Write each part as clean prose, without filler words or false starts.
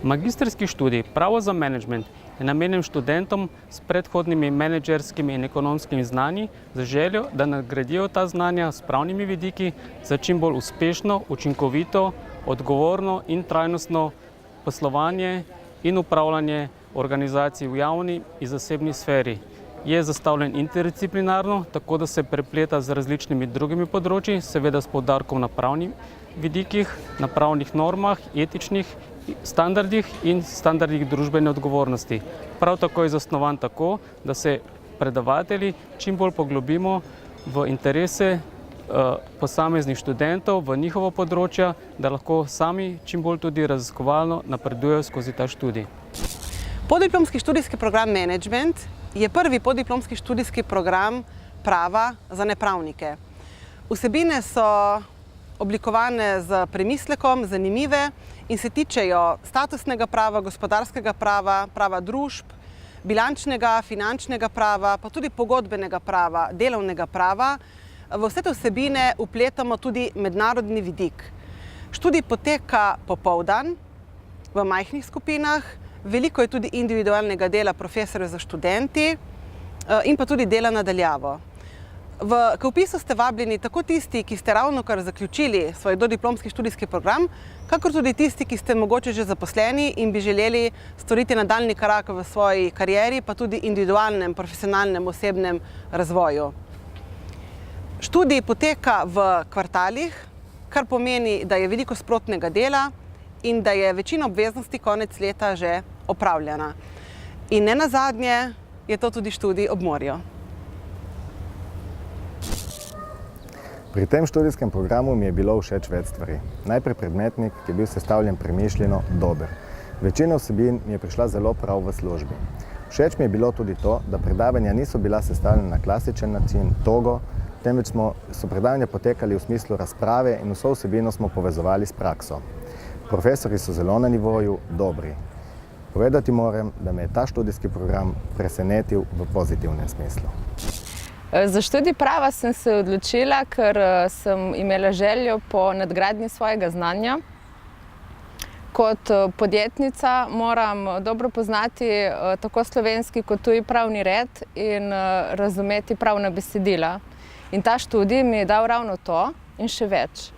Magistrski študij Pravo za menedžment je namenjen študentom s predhodnimi menedžerskimi in ekonomskimi znanji za željo, da nadgradijo ta znanja s pravnimi vidiki za čim bolj uspešno, učinkovito, odgovorno in trajnostno poslovanje in upravljanje organizacij v javni in zasebni sferi. Je zastavljen interdisciplinarno, tako da se prepleta z različnimi drugimi področji, seveda s poudarkom na pravnih vidikih, na pravnih normah, etičnih standardih in standardih družbene odgovornosti. Prav tako je zasnovan tako, da se predavatelji čim bolj poglobimo v interese posameznih študentov, v njihovo področja, da lahko sami čim bolj tudi raziskovalno napredujejo skozi ta študij. Podiplomski študijski program Management je prvi podiplomski študijski program prava za nepravnike. Vsebine so oblikovane z premislekom, zanimive in se tičejo statusnega prava, gospodarskega prava, prava družb, bilančnega, finančnega prava, pa tudi pogodbenega prava, delovnega prava. V vse te vsebine vpletamo tudi mednarodni vidik. Študij poteka popoldan v majhnih skupinah, veliko je tudi individualnega dela profesorjev za študenti in pa tudi dela na daljavo. K vpisu ste vabljeni tako tisti, ki ste ravnokar zaključili svoj dodiplomski študijski program, kakor tudi tisti, ki ste mogoče že zaposleni in bi želeli storiti nadaljnji korak v svoji karieri, pa tudi individualnem, profesionalnem, osebnem razvoju. Študij poteka v kvartalih, kar pomeni, da je veliko sprotnega dela in da je večina obveznosti konec leta že opravljena. In nenazadnje je to tudi študij ob morju. Pri tem študijskem programu mi je bilo všeč več stvari. Najprej predmetnik, ki je bil sestavljen premišljeno, dober. Večina vsebin mi je prišla zelo prav v službi. Všeč mi je bilo tudi to, da predavanja niso bila sestavljena na klasičen način, togo, temveč so predavanja potekali v smislu razprave in vso vsebino smo povezovali s prakso. Profesorji so zelo na nivoju dobri. Povedati moram, da me je ta študijski program presenetil v pozitivnem smislu. Za študij prava sem se odločila, ker sem imela željo po nadgradnji svojega znanja. Kot podjetnica moram dobro poznati tako slovenski kot tuji pravni red in razumeti pravna besedila. In ta študij mi je dal ravno to in še več.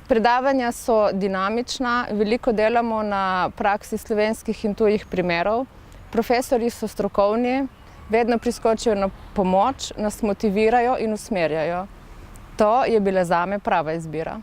Predavanja so dinamična, veliko delamo na praksi slovenskih in tujih primerov. Profesorji so strokovni, vedno priskočijo na pomoč, nas motivirajo in usmerjajo. To je bila zame prava izbira.